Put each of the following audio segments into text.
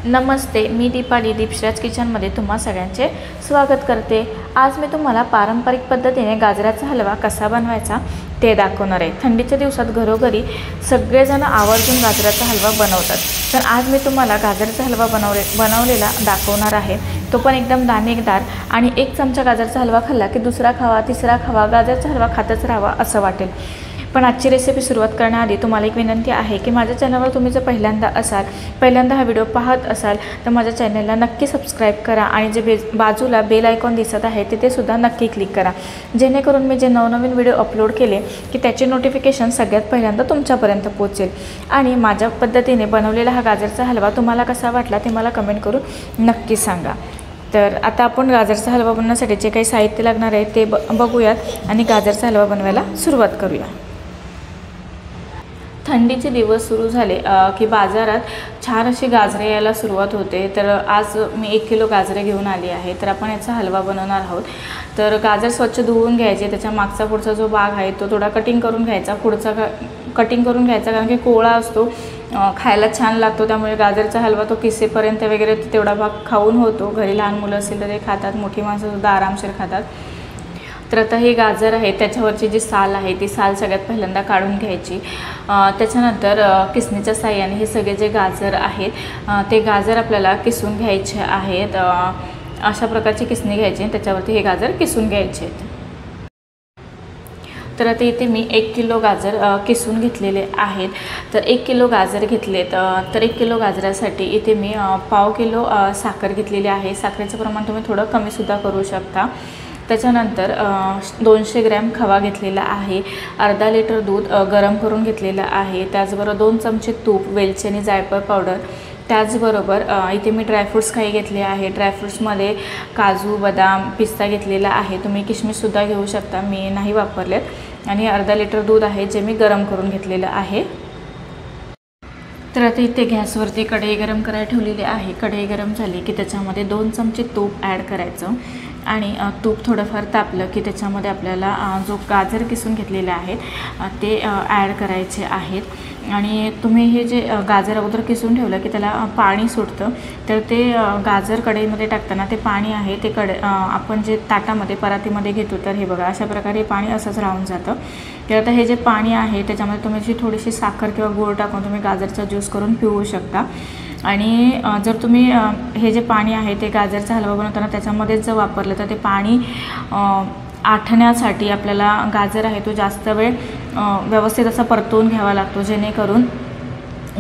नमस्ते, मी दीपाली दीपश्राज किचनमध्ये तुम्हा सगळ्यांचे स्वागत करते। आज मी तुम्हाला पारंपरिक पद्धतीने गाजराचा हलवा कसा बनवायचा ते दाखवणार आहे। थंडीच्या दिवसात घरोघरी सगळेजण आवर्जून गाजराचा हलवा बनवतात, तर आज मी तुम्हाला गाजराचा हलवा बनवलेला दाखवणार आहे। तो पण एकदम दाणेदार आणि एक चमचा गाजराचा हलवा खाल्ला की दुसरा खावा, तिसरा खावा, गाजराचा हलवा खातच राहावा असं वाटेल। पण आजची रेसिपी सुरुवात करण्याआधी तुम्हाला एक विनंती आहे की माझ्या चॅनलवर तुम्ही जर पहिल्यांदा हा व्हिडिओ पाहत असाल तर माझ्या चॅनलला नक्की सबस्क्राइब करा आणि जे बाजूला बेल आयकॉन दिसत आहे तिथे सुद्धा नक्की क्लिक करा, जेणेकरून मी जे नवनवीन व्हिडिओ अपलोड केले की त्याचे नोटिफिकेशन सगळ्यात पहिल्यांदा तुमच्यापर्यंत पोहोचेल। आणि माझ्या पद्धतीने बनवलेला हा गाजरचा हलवा तुम्हाला कसा वाटला ते मला कमेंट करून नक्की सांगा। तर आता आपण गाजरचा हलवा बनवण्यासाठी जे काही साहित्य लागणार आहे ते बघूयात आणि गाजरचा हलवा बनवायला सुरुवात करूया। थंडीचे दिवस सुरू झाले की बाजारात छान अशी गाजरे यायला सुरुवात होते। तर आज मी 1 किलो गाजरे घेऊन आली आहे। तर आपण याचा हलवा बनवणार आहोत। तर गाजर स्वच्छ धुवून घ्यायचे, त्याच्या मागचा पुढचा जो भाग आहे तो थोडा कटिंग करून घ्यायचा, कटिंग करून घ्यायचा कारण की कोवळा असतो, खायला छान लागतो। त्यामुळे गाजरचा हलवा तो किसेपर्यंत वगैरे तेवढा भाग खाऊन होतो। घरी लहान मुलं असतील तर ते खातात, मोठी माणसं सुद्धा आरामशीर खातात। तर आता हे गाजर आहे त्याच्यावरची जी साल आहे ती साल सगळ्यात पहिल्यांदा काढून घ्यायची। त्याच्यानंतर किसणीच्या साहाय्याने हे सगळे जे गाजर आहेत ते गाजर आपल्याला किसून घ्यायचे आहेत। अशा प्रकारची किसणी घ्यायची आणि त्याच्यावरती हे गाजर किसून घ्यायचे आहेत। तर आता इथे मी 1 किलो गाजर किसून घेतलेले आहेत। तर 1 किलो गाजर घेतलेत, तर 1 किलो गाजरासाठी इथे मी पाव किलो साखर घेतलेली आहे। साखरेचं प्रमाण तुम्ही थोडं कमीसुद्धा करू शकता। त्याच्यानंतर 200 ग्रॅम खवा घेतलेला आहे, अर्धा लिटर दूध गरम करून घेतलेलं आहे, त्याचबरोबर 2 चमचे तूप, वेलची आणि जायफळ पावडर, त्याचबरोबर इथे मी ड्रायफ्रूट्स काही घेतले आहे। ड्रायफ्रूट्समध्ये काजू, बदाम, पिस्ता घेतलेला आहे, तुम्ही किशमिशसुद्धा घेऊ शकता, मी नाही वापरलेत। आणि अर्धा लिटर दूध आहे जे मी गरम करून घेतलेलं आहे। तर आता इथे गॅसवरती कढई गरम करायला ठेवलेली आहे। कढई गरम झाली की त्याच्यामध्ये 2 चमचे तूप ॲड करायचं आणि तूप थोडंफार तापलं की त्याच्यामध्ये आपल्याला जो गाजर किसून घेतलेले आहेत ते ॲड करायचे आहेत। आणि तुम्ही हे जे गाजर अगोदर किसून ठेवलं की त्याला पाणी सुटतं, तर ते गाजर कढईमध्ये टाकताना ते पाणी आहे ते आपण जे ताटामध्ये परातीमध्ये घेतो तर हे बघा अशा प्रकारे पाणी असंच राहून जातं। तर आता हे जे पाणी आहे त्याच्यामध्ये तुम्ही थोडीशी साखर किंवा गूळ टाकून तुम्ही गाजरचा ज्यूस करून पिऊ शकता। आणि जर तुम्ही हे जे पाणी आहे ते गाजरचा हलवा बनवताना त्याच्यामध्येच जर वापरलं तर ते पाणी आटण्यासाठी आपल्याला गाजर आहे तो जास्त वेळ व्यवस्थित असा परतवून घ्यावा लागतो, जेणेकरून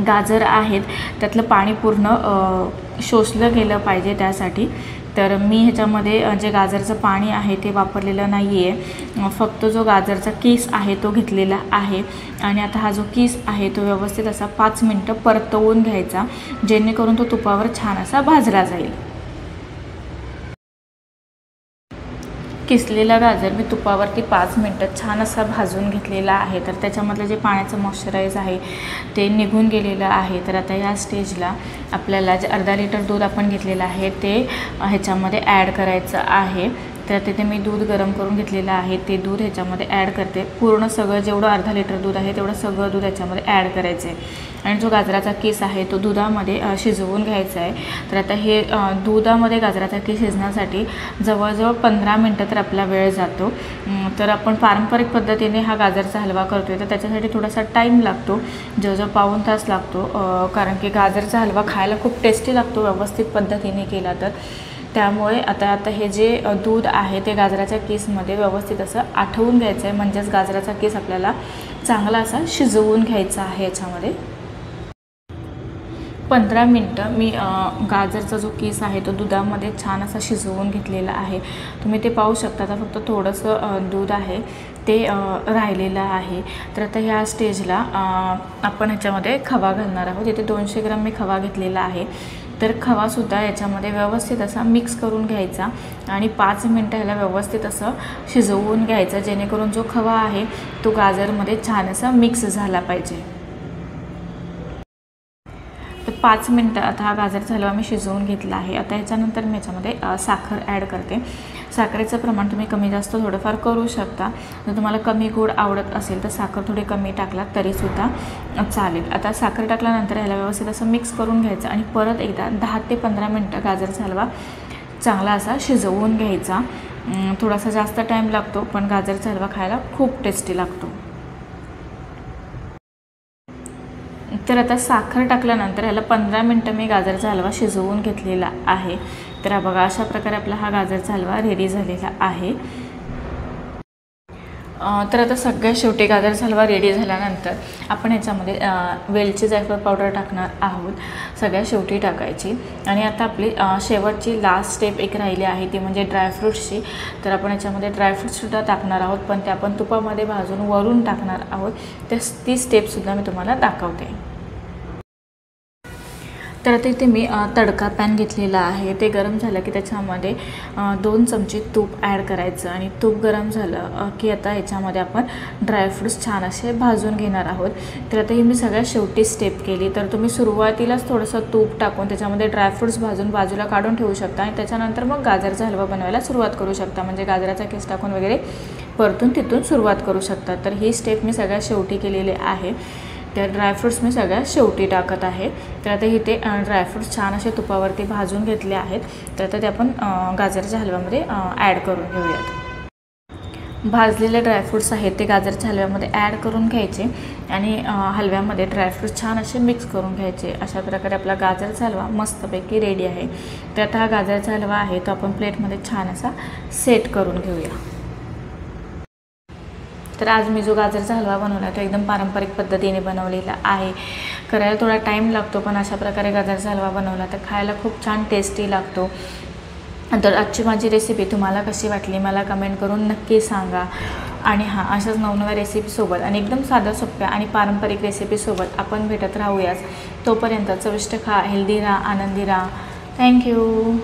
गाजर आहेत त्यातलं पाणी पूर्ण शोषलं गेलं पाहिजे त्यासाठी। तर मी ह्याच्यामध्ये जे गाजरचं पाणी आहे ते वापरलेलं नाही आहे, फक्त जो गाजरचा किस आहे तो घेतलेला आहे। आणि आता हा जो किस आहे तो व्यवस्थित असा 5 मिनटं परतवून घ्यायचा, जेणेकरून तो तुपावर छान असा भाजला जाईल। किसलेला गाजर मी तुपावरती 5 मिनटं छान असा भाजून घेतलेला आहे। तर त्याच्यामधलं जे पाण्याचं मॉइश्चराइज आहे ते निघून गेलेलं आहे। तर आता या स्टेजला आपल्याला जे अर्धा लिटर दूध आपण घेतलेलं आहे ते ह्याच्यामध्ये ॲड करायचं आहे। तर तिथे मी दूध गरम करून घेतलेलं आहे, ते दूध ह्याच्यामध्ये ॲड करते। पूर्ण सगळं जेवढं अर्धा लिटर दूध आहे तेवढं सगळं दूध ह्याच्यामध्ये ॲड करायचं आहे। आणि जो गाजराचा किस आहे तो दुधामध्ये शिजवून घ्यायचा आहे। तर आता हे दुधामध्ये गाजराचा किस शिजण्यासाठी जवळजवळ 15 मिनटं तर आपला वेळ जातो। तर आपण पारंपरिक पद्धतीने हा गाजरचा हलवा करतो आहे तर त्याच्यासाठी थोडासा टाईम लागतो, जवळजवळ पाऊण तास लागतो, कारण की गाजरचा हलवा खायला खूप टेस्टी लागतो व्यवस्थित पद्धतीने केला तर। त्यामुळे आता हे जे दूध आहे ते गाजराच्या किसमध्ये व्यवस्थित असं आठवून घ्यायचं आहे, म्हणजेच गाजराचा किस आपल्याला चांगला असा शिजवून घ्यायचा आहे। याच्यामध्ये 15 मिनटं मी गाजरचा जो किस आहे तो दुधामध्ये छान असा शिजवून घेतलेला आहे। तुम्ही ते पाहू शकता, आता फक्त थोडंसं दूध आहे ते राहिलेलं आहे। तर आता ह्या स्टेजला आपण ह्याच्यामध्ये खवा घालणार आहोत। इथे 200 ग्रॅम मी खवा घेतलेला आहे। तर खवासुद्धा याच्यामध्ये व्यवस्थित असा मिक्स करून घ्यायचा आणि 5 मिनटं ह्याला व्यवस्थित असं शिजवून घ्यायचं, जेणेकरून जो खवा आहे तो गाजरमध्ये छान असा मिक्स झाला पाहिजे। तर 5 मिनटं आता हा गाजरचा हलवा मी शिजवून घेतला आहे। आता ह्याच्यानंतर मी याच्यामध्ये साखर ॲड करते। साखरेचं प्रमाण तुम्ही कमी जास्त थोडंफार करू शकता। जर तुम्हाला कमी गोड आवडत असेल तर साखर थोडी कमी टाकलात तरीसुद्धा चालेल। आता साखर टाकल्यानंतर ह्याला व्यवस्थित असं मिक्स करून घ्यायचं आणि परत एकदा 10 ते 15 मिनटं गाजरचा हलवा चांगला असा शिजवून घ्यायचा। थोडासा जास्त टाईम लागतो पण गाजरचा हलवा खायला खूप टेस्टी लागतो। तर आता साखर टाकल्यानंतर ह्याला 15 मिनटं मी गाजरचा हलवा शिजवून घेतलेला आहे। तर बघा अशा प्रकारे आपला हा गाजरचा हलवा रेडी झालेला आहे। तर आता सगळ्यात शेवटी गाजरचा हलवा रेडी झाल्यानंतर आपण ह्याच्यामध्ये वेलची जायफळ पावडर टाकणार आहोत, सगळ्यात शेवटी टाकायची। आणि आता आपली शेवटची लास्ट स्टेप एक राहिली आहे ती म्हणजे ड्रायफ्रूट्सची। तर आपण ह्याच्यामध्ये ड्रायफ्रूट्ससुद्धा टाकणार आहोत पण ते आपण तुपामध्ये भाजून वरून टाकणार आहोत। ती स्टेपसुद्धा मी तुम्हाला दाखवते। तर आता इथे मी तडका पॅन घेतलेला आहे, ते गरम झालं की त्याच्यामध्ये 2 चमचे तूप ॲड करायचं आणि तूप गरम झालं की आता ह्याच्यामध्ये आपण ड्रायफ्रूट्स छान असे भाजून घेणार आहोत। तर आता ही मी सगळ्यात शेवटी स्टेप केली। तर तुम्ही सुरुवातीलाच थोडंसं तूप टाकून त्याच्यामध्ये ड्रायफ्रूट्स भाजून बाजूला काढून ठेवू शकता आणि त्याच्यानंतर मग गाजरचा हलवा बनवायला सुरुवात करू शकता, म्हणजे गाजराचा किस टाकून वगैरे परतून तिथून सुरुवात करू शकता। तर ही स्टेप मी सगळ्यात शेवटी केलेली आहे। तर ड्रायफ्रूट्स मी सगळ्यात शेवटी टाकत आहे। तर आता इथे ड्रायफ्रूट्स छान असे तुपावरती भाजून घेतले आहेत। तर आता ते आपण गाजरच्या हलव्यामध्ये ॲड करून घेऊयात। भाजलेले ड्रायफ्रूट्स आहेत ते गाजरच्या हलव्यामध्ये ॲड करून घ्यायचे आणि हलव्यामध्ये ड्रायफ्रूट्स छान असे मिक्स करून घ्यायचे। अशा प्रकारे आपला गाजरचा हलवा मस्तपैकी रेडी आहे। तर आता हा गाजरचा हलवा आहे तो आपण प्लेटमध्ये छान असा सेट करून घेऊया। तर आज मी जो गाजरचा हलवा बनवला तो एकदम पारंपरिक पद्धतीने बनवलेला आहे। करायला थोडा टाईम लागतो पण अशा प्रकारे गाजरचा हलवा बनवला तर खायला खूप छान टेस्टी लागतो। तर आजची माझी रेसिपी तुम्हाला कशी वाटली मला कमेंट करून नक्की सांगा। आणि हां, अशाच नवनव्या रेसिपीसोबत आणि एकदम साध्या सोप्या आणि पारंपरिक रेसिपीसोबत आपण भेटत राहूयाच। तोपर्यंत चविष्ट खा, हेल्दी राहा, आनंदी राहा। थँक्यू।